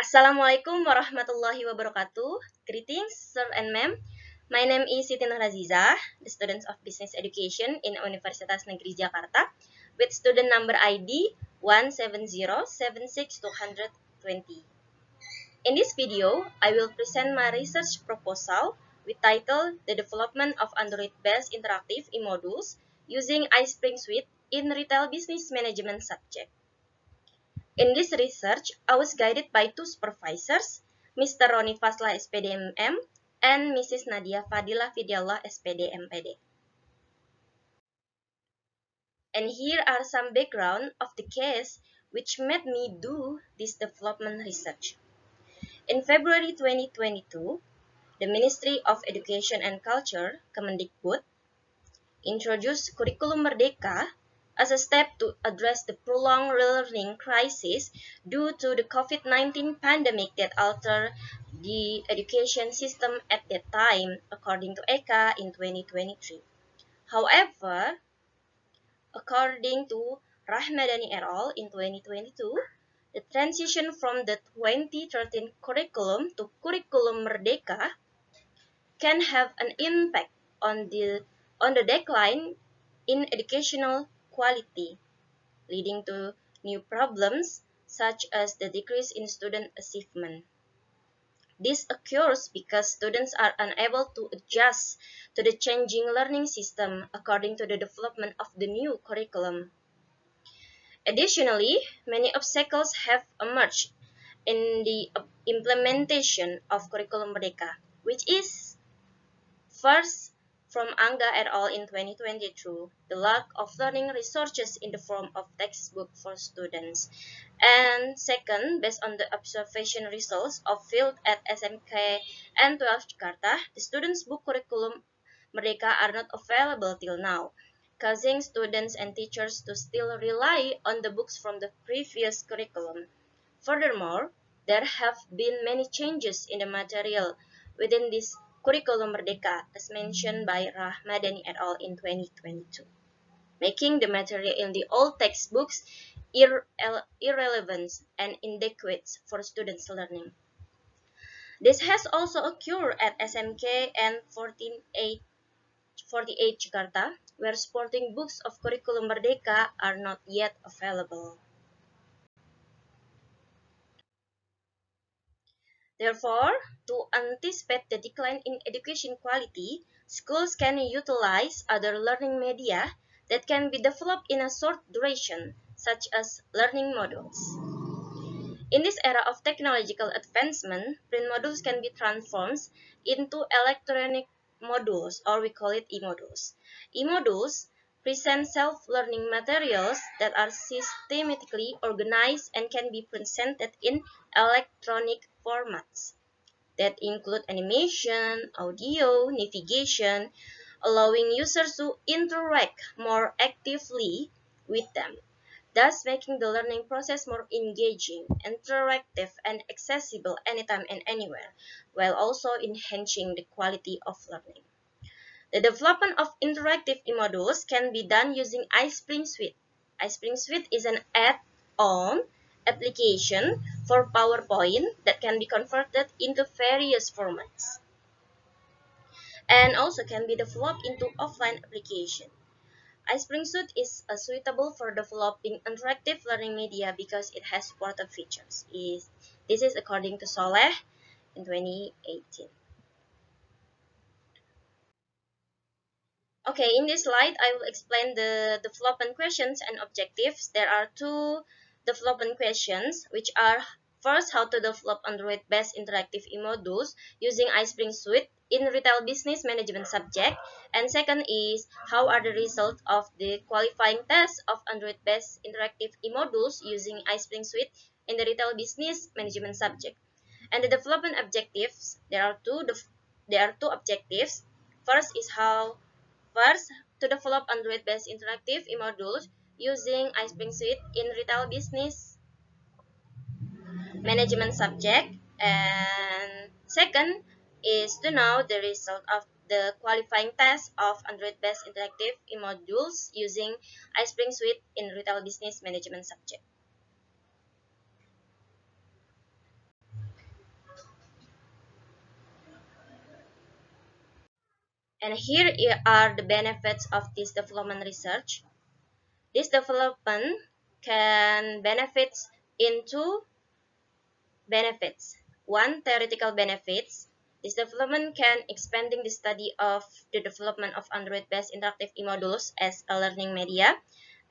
Assalamualaikum warahmatullahi wabarakatuh. Greetings, sir and ma'am. My name is Siti Nurhazizah, the student of Business Education in Universitas Negeri Jakarta, with student number ID 17076-220. In this video, I will present my research proposal with title The Development of Android-based Interactive e-modules using iSpring Suite in Retail Business Management subject. In this research, I was guided by two supervisors, Mr. Roni Faslah S.Pd MM and Mrs. Nadya Fadillah Fidhyallah S.Pd M.Pd. And here are some background of the case which made me do this development research. In February 2022, the Ministry of Education and Culture, Kemendikbud, introduced Curriculum Merdeka as a step to address the prolonged learning crisis due to the COVID-19 pandemic that altered the education system at that time, according to ECA in 2023. However, according to Rahmadani et al. In 2022, the transition from the 2013 curriculum to Curriculum Merdeka can have an impact on the decline in educational quality, leading to new problems such as the decrease in student achievement. This occurs because students are unable to adjust to the changing learning system according to the development of the new curriculum. Additionally, many obstacles have emerged in the implementation of Curriculum Merdeka, which is first, from Angga et al. In 2022, the lack of learning resources in the form of textbook for students. And second, based on the observation results of field at SMK and 12 Jakarta, the students' book curriculum Merdeka are not available till now, causing students and teachers to still rely on the books from the previous curriculum. Furthermore, there have been many changes in the material within this Curriculum Merdeka, as mentioned by Rahmadani et al. In 2022, making the material in the old textbooks irrelevant and inadequate for students' learning. This has also occurred at SMK and 48 Jakarta, where supporting books of Curriculum Merdeka are not yet available. Therefore, to anticipate the decline in education quality, schools can utilize other learning media that can be developed in a short duration, such as learning modules. In this era of technological advancement, print modules can be transformed into electronic modules, or we call it e-modules. E-modules present self-learning materials that are systematically organized and can be presented in electronic formats that include animation, audio, navigation, allowing users to interact more actively with them, thus making the learning process more engaging, interactive, and accessible anytime and anywhere, while also enhancing the quality of learning. The development of interactive e-modules can be done using iSpring Suite. iSpring Suite is an add-on application for PowerPoint that can be converted into various formats and also can be developed into offline application. iSpring Suite is suitable for developing interactive learning media because it has supported features. This is according to Soleh in 2018. Okay, in this slide, I will explain the development questions and objectives. There are two development questions, which are first, how to develop Android-based interactive e-modules using iSpring Suite in retail business management subject. And second is, how are the results of the qualifying test of Android-based interactive e-modules using iSpring Suite in the retail business management subject. And the development objectives, there are two objectives. First is First, to develop Android-based interactive e-modules using iSpring Suite in retail business management subject. And second is to know the result of the qualifying test of Android-based interactive e-modules using iSpring Suite in retail business management subject. And here are the benefits of this development research. This development can benefits into benefits. One, theoretical benefits. This development can expanding the study of the development of Android-based interactive e-modules as a learning media.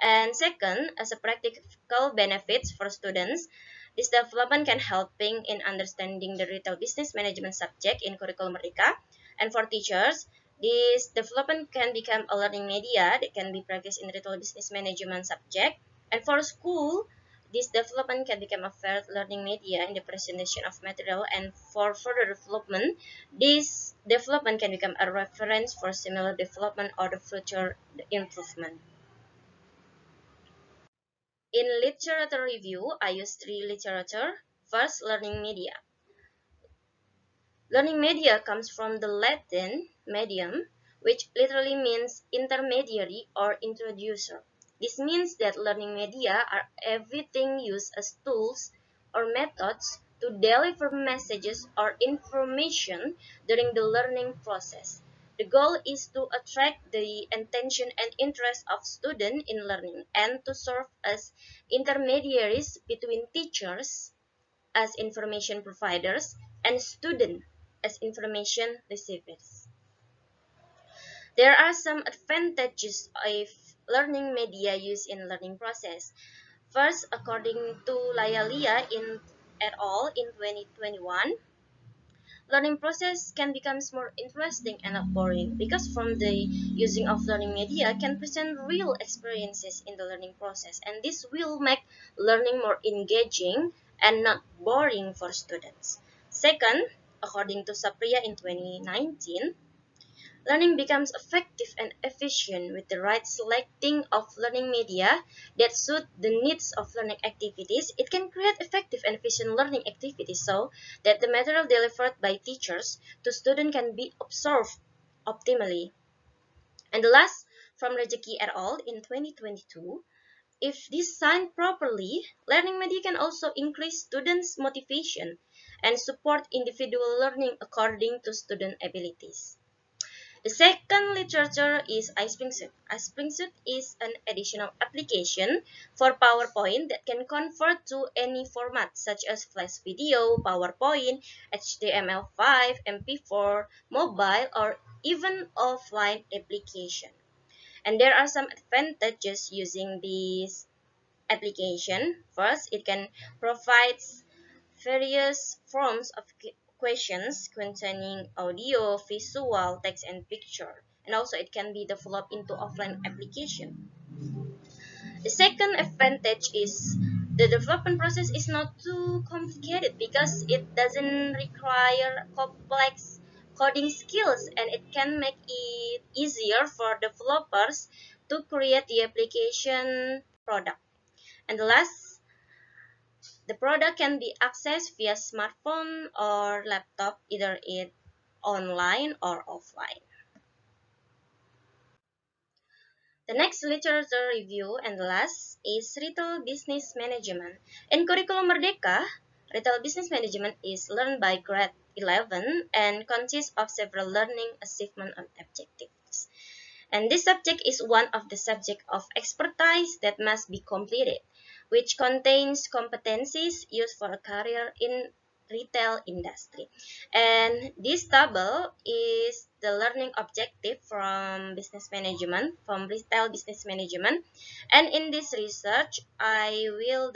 And second, as a practical benefits for students, this development can helping in understanding the retail business management subject in curriculum Merdeka. And for teachers, this development can become a learning media that can be practiced in retail business management subject. And for school, this development can become a fair learning media in the presentation of material, and for further development, this development can become a reference for similar development or the future improvement. In literature review, I use three literature. First, learning media. Learning media comes from the Latin medium, which literally means intermediary or introducer. This means that learning media are everything used as tools or methods to deliver messages or information during the learning process. The goal is to attract the attention and interest of students in learning and to serve as intermediaries between teachers as information providers and students as information receivers. There are some advantages of learning media used in learning process. First, according to Layalia in et al. In 2021, learning process can become more interesting and not boring because from the using of learning media can present real experiences in the learning process, and this will make learning more engaging and not boring for students. Second, according to Sapriya in 2019, learning becomes effective and efficient with the right selecting of learning media that suit the needs of learning activities. It can create effective and efficient learning activities so that the material delivered by teachers to students can be absorbed optimally. And the last, from Rejeki et al. In 2022, if designed properly, learning media can also increase students' motivation and support individual learning according to student abilities. The second literature is iSpring Suite. iSpring Suite is an additional application for PowerPoint that can convert to any format such as Flash video, PowerPoint, HTML5, MP4, mobile, or even offline application. And there are some advantages using this application. First, it can provide various forms of questions containing audio, visual, text, and picture. And also it can be developed into offline application. The second advantage is the development process is not too complicated because it doesn't require complex coding skills, and it can make it easier for developers to create the application product. And the last, the product can be accessed via smartphone or laptop, either it online or offline. The next literature review and the last is Retail Business Management. In Curriculum Merdeka, Retail Business Management is learned by grade 11 and consists of several learning achievement and objectives. And this subject is one of the subjects of expertise that must be completed, which contains competencies used for a career in retail industry. And this table is the learning objective from business management, from retail business management. And in this research, I will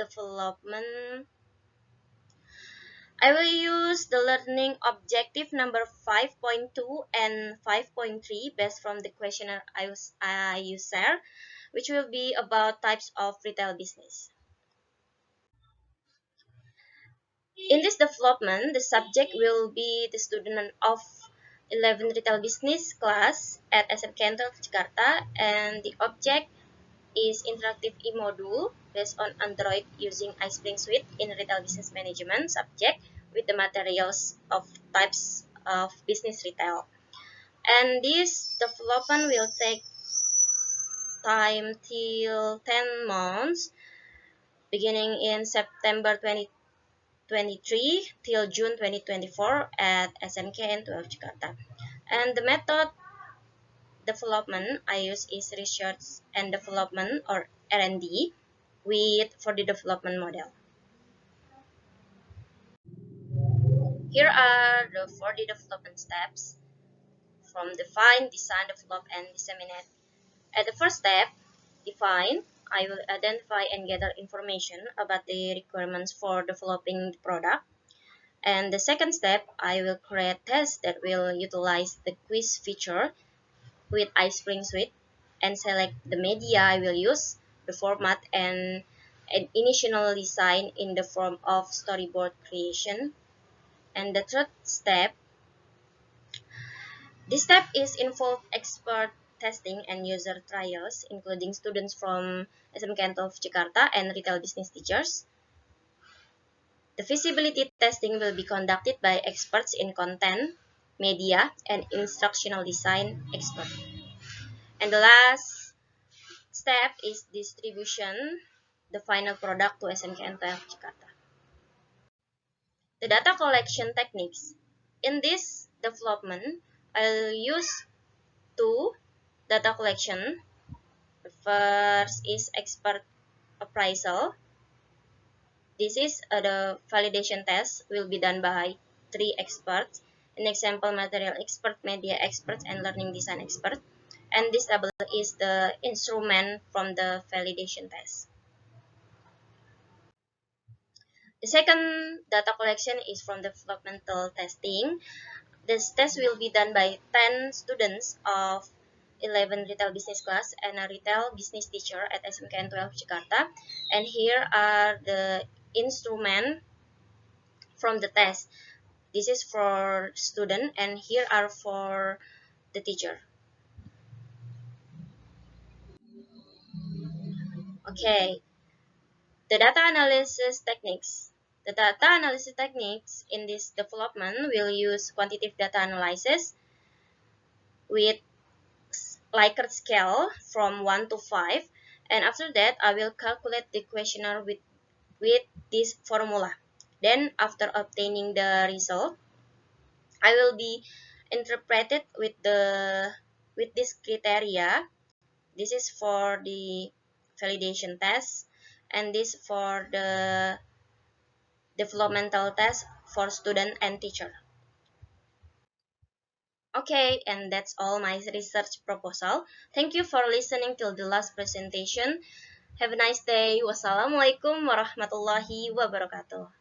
use the learning objective number 5.2 and 5.3 based from the questionnaire I use there, which will be about types of retail business. In this development, the subject will be the student of 11 retail business class at SMK Jakarta, and the object is interactive e-module based on Android using iSpring Suite in retail business management subject with the materials of types of business retail. And this development will take time till 10 months beginning in September 2023 till June 2024 at SMK 12 Jakarta. And the method development, I use is research and development or R&D with for the development model. Here are the 4D development steps from define, design, develop, and disseminate. At the first step, define, I will identify and gather information about the requirements for developing the product. And the second step, I will create tests that will utilize the quiz feature with iSpring suite and select the media I will use, the format, and an initial design in the form of storyboard creation. And the third step, this step is involve expert testing and user trials, including students from SMK of Jakarta and retail business teachers. The feasibility testing will be conducted by experts in content, media, and instructional design experts. And the last step is distribution, the final product to SMK of Jakarta. The data collection techniques. In this development, I'll use two data collection. The first is expert appraisal. This is the validation test will be done by 3 experts, an example material expert, media expert, and learning design expert. And this table is the instrument from the validation test. The second data collection is from developmental testing. This test will be done by 10 students of 11 retail business class and a retail business teacher at SMK 12 Jakarta. And here are the instrument from the test. This is for student and here are for the teacher. Okay, the data analysis techniques. The data analysis techniques in this development will use quantitative data analysis with Likert scale from 1 to 5, and after that I will calculate the questionnaire with this formula. Then after obtaining the result, I will be interpreted with this criteria. This is for the validation test and this for the developmental test for student and teacher. Okay, and that's all my research proposal. Thank you for listening till the last presentation. Have a nice day. Wassalamualaikum warahmatullahi wabarakatuh.